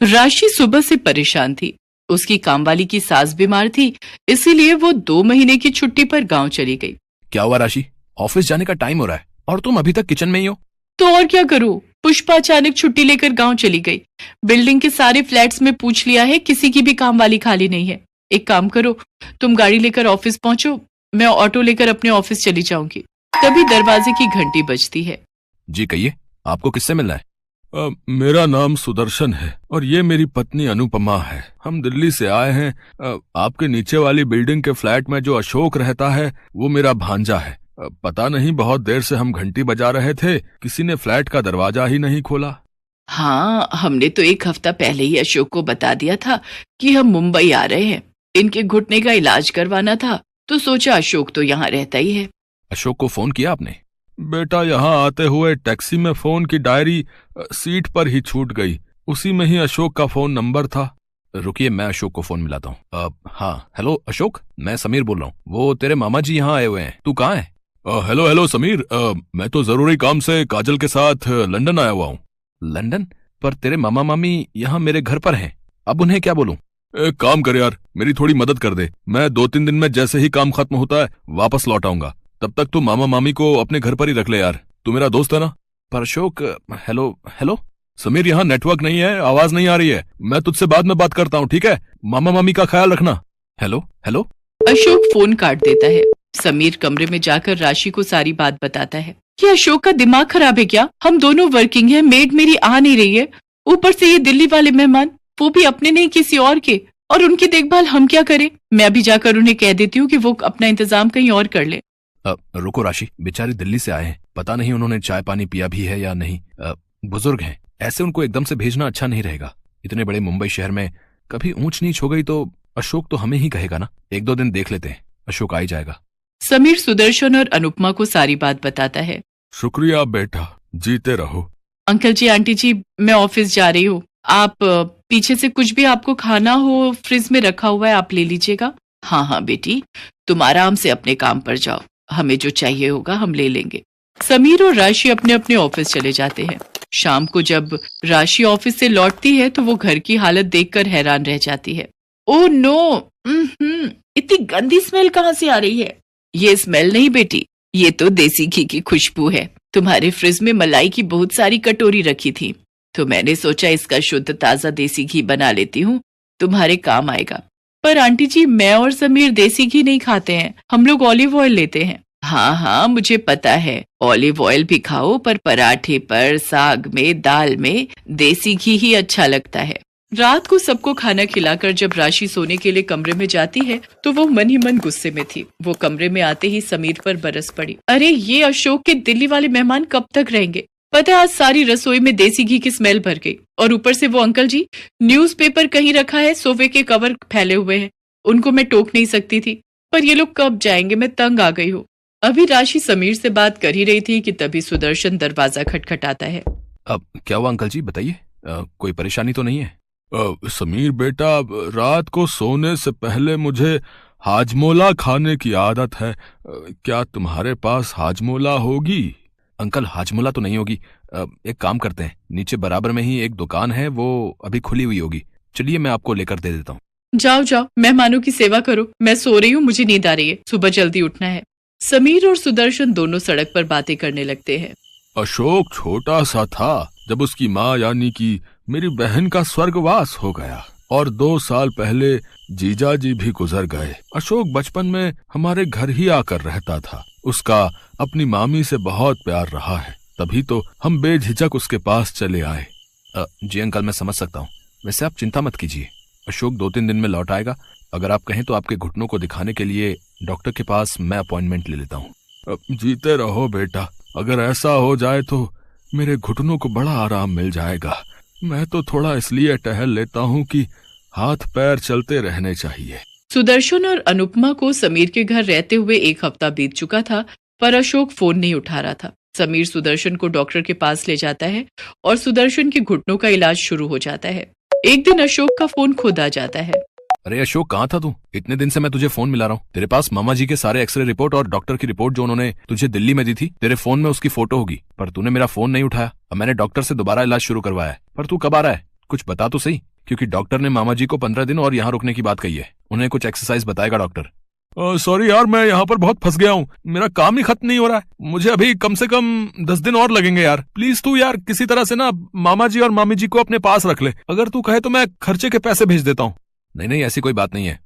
राशि सुबह से परेशान थी। उसकी कामवाली की सास बीमार थी, इसीलिए वो 2 महीने की छुट्टी पर गांव चली गई। क्या हुआ राशि? ऑफिस जाने का टाइम हो रहा है और तुम अभी तक किचन में ही हो। तो और क्या करूं? पुष्पा अचानक छुट्टी लेकर गांव चली गई। बिल्डिंग के सारे फ्लैट्स में पूछ लिया है, किसी की भी कामवाली खाली नहीं है। एक काम करो, तुम गाड़ी लेकर ऑफिस पहुंचो, मैं ऑटो लेकर अपने ऑफिस चली जाऊंगी। तभी दरवाजे की घंटी बजती है। जी कहिए, आपको किससे मिलना है? मेरा नाम सुदर्शन है और ये मेरी पत्नी अनुपमा है। हम दिल्ली से आए हैं। आपके नीचे वाली बिल्डिंग के फ्लैट में जो अशोक रहता है वो मेरा भांजा है। पता नहीं, बहुत देर से हम घंटी बजा रहे थे, किसी ने फ्लैट का दरवाजा ही नहीं खोला। हाँ, हमने तो 1 हफ्ता पहले ही अशोक को बता दिया था कि हम मुंबई आ रहे हैं। इनके घुटने का इलाज करवाना था, तो सोचा अशोक तो यहाँ रहता ही है। अशोक को फोन किया आपने? बेटा, यहाँ आते हुए टैक्सी में फोन की डायरी सीट पर ही छूट गई। उसी में ही अशोक का फोन नंबर था। रुकिए, मैं अशोक को फोन मिलाता हूँ। हाँ, हेलो अशोक, मैं समीर बोल रहा हूँ। वो तेरे मामा जी यहाँ आए हुए हैं, तू कहाँ है? हेलो हेलो समीर, मैं तो जरूरी काम से काजल के साथ लंदन आया हुआ हूँ। लंदन? पर तेरे मामा मामी यहाँ मेरे घर पर हैं, अब उन्हें क्या बोलूं? एक काम कर यार, मेरी थोड़ी मदद कर दे। मैं 2-3 दिन में जैसे ही काम खत्म होता है वापस लौट आऊंगा। तब तक तू मामा मामी को अपने घर पर ही रख ले यार। तू मेरा दोस्त है ना। पर अशोक, हेलो हेलो समीर, यहाँ नेटवर्क नहीं है, आवाज नहीं आ रही है। मैं तुझसे बाद में बात करता हूँ, ठीक है? मामा मामी का ख्याल रखना। Hello hello. अशोक फोन काट देता है। समीर कमरे में जाकर राशि को सारी बात बताता है। क्या अशोक का दिमाग खराब है क्या? हम दोनों वर्किंग हैं, मेड मेरी आ नहीं रही है, ऊपर से ये दिल्ली वाले मेहमान, वो भी अपने नहीं किसी और के, और उनकी देखभाल हम क्या करें? मैं अभी जाकर उन्हें कह देती हूँ कि वो अपना इंतजाम कहीं और कर ले। रुको राशि, बेचारी दिल्ली से आए हैं, पता नहीं उन्होंने चाय पानी पिया भी है या नहीं। बुजुर्ग हैं, ऐसे उनको एकदम से भेजना अच्छा नहीं रहेगा। इतने बड़े मुंबई शहर में कभी ऊंच नीच हो गई तो अशोक तो हमें ही कहेगा ना। 1-2 दिन देख लेते हैं, अशोक आ ही जाएगा। समीर सुदर्शन और अनुपमा को सारी बात बताता है। शुक्रिया बेटा, जीते रहो। अंकल जी, आंटी जी, मैं ऑफिस जा रही हूँ। आप पीछे से कुछ भी आपको खाना हो फ्रिज में रखा हुआ है, आप ले लीजिएगा। हाँ हाँ बेटी, तुम आराम से अपने काम पर जाओ, हमें जो चाहिए होगा हम ले लेंगे। समीर और राशि अपने अपने ऑफिस चले जाते हैं। शाम को जब राशि ऑफिस से लौटती है तो वो घर की हालत देखकर हैरान रह जाती है। ओह नो, इतनी गंदी स्मेल कहाँ से आ रही है? ये स्मेल नहीं बेटी, ये तो देसी घी की खुशबू है। तुम्हारे फ्रिज में मलाई की बहुत सारी कटोरी रखी थी, तो मैंने सोचा इसका शुद्ध ताजा देसी घी बना लेती हूँ, तुम्हारे काम आएगा। पर आंटी जी, मैं और समीर देसी घी नहीं खाते हैं, हम लोग ऑलिव ऑयल लेते हैं। हाँ हाँ, मुझे पता है, ऑलिव ऑयल भी खाओ, पर पराठे पर, साग में, दाल में देसी घी ही अच्छा लगता है। रात को सबको खाना खिलाकर जब राशि सोने के लिए कमरे में जाती है तो वो मन ही मन गुस्से में थी। वो कमरे में आते ही समीर पर बरस पड़ी। अरे ये अशोक के दिल्ली वाले मेहमान कब तक रहेंगे? पता है, आज सारी रसोई में देसी घी की स्मेल भर गई। और ऊपर से वो अंकल जी, न्यूज़पेपर कहीं रखा है, सोफे के कवर फैले हुए हैं, उनको मैं टोक नहीं सकती थी, पर ये लोग कब जाएंगे? मैं तंग आ गई हूँ। अभी राशि समीर से बात कर ही रही थी कि तभी सुदर्शन दरवाजा खटखटाता है। अब क्या हुआ अंकल जी, बताइए, कोई परेशानी तो नहीं है? समीर बेटा, रात को सोने से पहले मुझे हाजमोला खाने की आदत है। क्या तुम्हारे पास हाजमोला होगी? अंकल, हाजमोला तो नहीं होगी। एक काम करते हैं, नीचे बराबर में ही एक दुकान है, वो अभी खुली हुई होगी, चलिए मैं आपको लेकर दे देता हूँ। जाओ जाओ, मेहमानों की सेवा करो, मैं सो रही हूँ, मुझे नींद आ रही है, सुबह जल्दी उठना है। समीर और सुदर्शन दोनों सड़क पर बातें करने लगते हैं। अशोक छोटा सा था जब उसकी माँ यानी कि मेरी बहन का स्वर्गवास हो गया, और 2 साल पहले जीजा जी भी गुजर गए। अशोक बचपन में हमारे घर ही आकर रहता था। उसका अपनी मामी से बहुत प्यार रहा है, तभी तो हम बेझिझक उसके पास चले आए। जी अंकल, मैं समझ सकता हूँ। वैसे आप चिंता मत कीजिए, अशोक 2-3 दिन में लौट आएगा। अगर आप कहें तो आपके घुटनों को दिखाने के लिए डॉक्टर के पास मैं अपॉइंटमेंट ले लेता हूँ। जीते रहो बेटा, अगर ऐसा हो जाए तो मेरे घुटनों को बड़ा आराम मिल जाएगा। मैं तो थोड़ा इसलिए टहल लेता हूँ कि हाथ पैर चलते रहने चाहिए। सुदर्शन और अनुपमा को समीर के घर रहते हुए 1 हफ्ता बीत चुका था, पर अशोक फोन नहीं उठा रहा था। समीर सुदर्शन को डॉक्टर के पास ले जाता है और सुदर्शन के घुटनों का इलाज शुरू हो जाता है। एक दिन अशोक का फोन खुद आ जाता है। अरे अशोक, कहाँ था तू? इतने दिन से मैं तुझे फोन मिला रहा हूँ। तेरे पास मामा जी के सारे एक्सरे रिपोर्ट और डॉक्टर की रिपोर्ट जो उन्होंने तुझे दिल्ली में दी थी, तेरे फोन में उसकी फोटो होगी, पर तूने मेरा फोन नहीं उठाया। अब मैंने डॉक्टर से दोबारा इलाज शुरू करवाया है, पर तू कब आ रहा है? कुछ बता तो सही। क्योंकि डॉक्टर ने मामा जी को 15 दिन और यहाँ रुकने की बात कही है। उन्हें कुछ एक्सरसाइज बताएगा डॉक्टर। सॉरी यार, मैं यहाँ पर बहुत फंस गया हूँ। मेरा काम ही खत्म नहीं हो रहा है। मुझे अभी कम से कम 10 दिन और लगेंगे यार। प्लीज तू यार किसी तरह से ना मामा जी और मामी जी को अपने पास रख ले। अगर तू कहे तो मैं खर्चे के पैसे भेज देता हूँ। नहीं, ऐसी कोई बात नहीं है।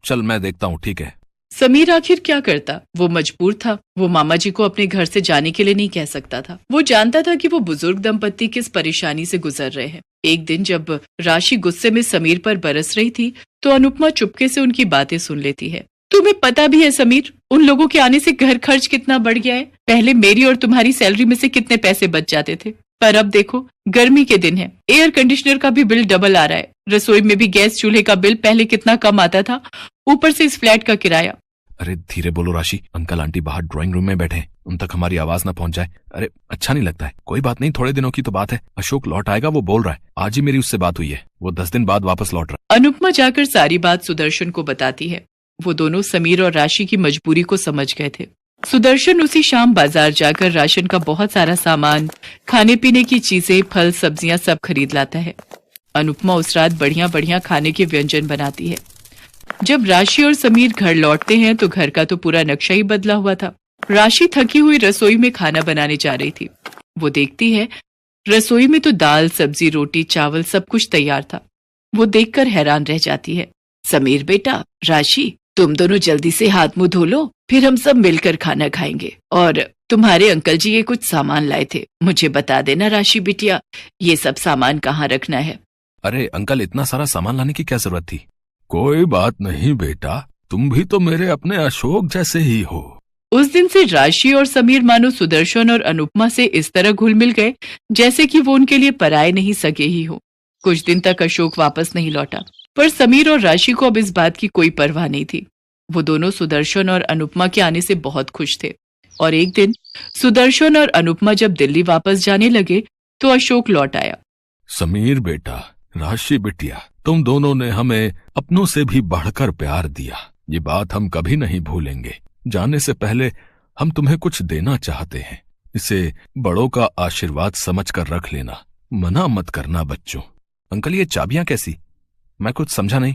चल मैं देखता हूँ, ठीक है। समीर आखिर क्या करता, वो मजबूर था। वो मामा जी को अपने घर से जाने के लिए नहीं कह सकता था। वो जानता था कि वो बुजुर्ग दंपत्ति किस परेशानी से गुजर रहे हैं। एक दिन जब राशि गुस्से में समीर पर बरस रही थी तो अनुपमा चुपके से उनकी बातें सुन लेती है। तुम्हें पता भी है समीर, उन लोगों के आने से घर खर्च कितना बढ़ गया है। पहले मेरी और तुम्हारी सैलरी में से कितने पैसे बच जाते थे, पर अब देखो गर्मी के दिन है, एयर कंडीशनर का भी बिल डबल आ रहा है। रसोई में भी गैस चूल्हे का बिल पहले कितना कम आता था, ऊपर से इस फ्लैट का किराया। अरे धीरे बोलो राशि, अंकल आंटी बाहर ड्राइंग रूम में बैठे हैं, उन तक हमारी आवाज ना पहुंच जाए। अरे अच्छा नहीं लगता है। कोई बात नहीं, थोड़े दिनों की तो बात है। अशोक लौट आएगा, वो बोल रहा है। आज ही मेरी उससे बात हुई है, वो 10 दिन बाद वापस लौट रहा है। अनुपमा जाकर सारी बात सुदर्शन को बताती है। वो दोनों समीर और राशि की मजबूरी को समझ गए थे। सुदर्शन उसी शाम बाजार जाकर राशन का बहुत सारा सामान, खाने पीने की चीजें, फल सब्जियां सब खरीद लाता है। अनुपमा उस रात बढ़िया बढ़िया खाने के व्यंजन बनाती है। जब राशि और समीर घर लौटते हैं तो घर का तो पूरा नक्शा ही बदला हुआ था। राशि थकी हुई रसोई में खाना बनाने जा रही थी। वो देखती है रसोई में तो दाल, सब्जी, रोटी, चावल सब कुछ तैयार था। वो देखकर हैरान रह जाती है। समीर बेटा, राशि, तुम दोनों जल्दी से हाथ मुंह धो लो, फिर हम सब मिलकर खाना खाएंगे। और तुम्हारे अंकल जी ये कुछ सामान लाए थे, मुझे बता देना राशि बिटिया, ये सब सामान कहाँ रखना है। अरे अंकल, इतना सारा सामान लाने की क्या जरूरत थी? कोई बात नहीं बेटा, तुम भी तो मेरे अपने अशोक जैसे ही हो। उस दिन से राशि और समीर मानो सुदर्शन और अनुपमा से इस तरह घुल मिल गए जैसे कि वो उनके लिए पराये नहीं सगे ही हो। कुछ दिन तक अशोक वापस नहीं लौटा, पर समीर और राशि को अब इस बात की कोई परवाह नहीं थी। वो दोनों सुदर्शन और अनुपमा के आने से बहुत खुश थे। और एक दिन सुदर्शन और अनुपमा जब दिल्ली वापस जाने लगे तो अशोक लौट आया। समीर बेटा, राशि बिटिया, तुम दोनों ने हमें अपनों से भी बढ़कर प्यार दिया। ये बात हम कभी नहीं भूलेंगे। जाने से पहले हम तुम्हें कुछ देना चाहते हैं। इसे बड़ों का आशीर्वाद समझकर रख लेना, मना मत करना बच्चों। अंकल ये चाबियां कैसी? मैं कुछ समझा नहीं।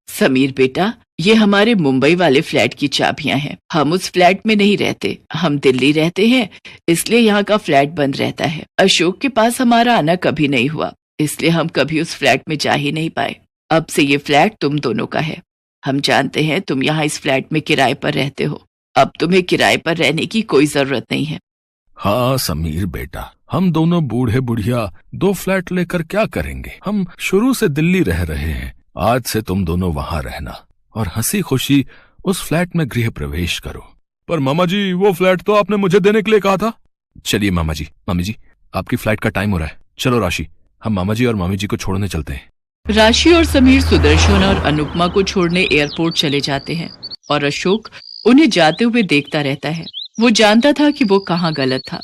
समीर बेटा, ये हमारे मुंबई वाले फ्लैट की चाबियां हैं। हम उस फ्लैट में नहीं रहते, हम दिल्ली रहते हैं, इसलिए यहाँ का फ्लैट बंद रहता है। अशोक के पास हमारा आना कभी नहीं हुआ, इसलिए हम कभी उस फ्लैट में जा ही नहीं पाए। अब से ये फ्लैट तुम दोनों का है। हम जानते हैं तुम यहाँ इस फ्लैट में किराए पर रहते हो, अब तुम्हें किराए पर रहने की कोई जरूरत नहीं है। हाँ समीर बेटा, हम दोनों बूढ़े बुढ़िया 2 फ्लैट लेकर क्या करेंगे। हम शुरू से दिल्ली रह रहे हैं, आज से तुम दोनों वहां रहना और हंसी खुशी उस फ्लैट में गृह प्रवेश करो। पर मामा जी, वो फ्लैट तो आपने मुझे देने के लिए कहा था। चलिए मामा जी, मामी जी, आपकी फ्लाइट का टाइम हो रहा है। चलो राशि, हम मामा जी और मामी जी को छोड़ने चलते हैं। राशि और समीर सुदर्शन और अनुपमा को छोड़ने एयरपोर्ट चले जाते हैं और अशोक उन्हें जाते हुए देखता रहता है। वो जानता था कि वो कहाँ गलत था।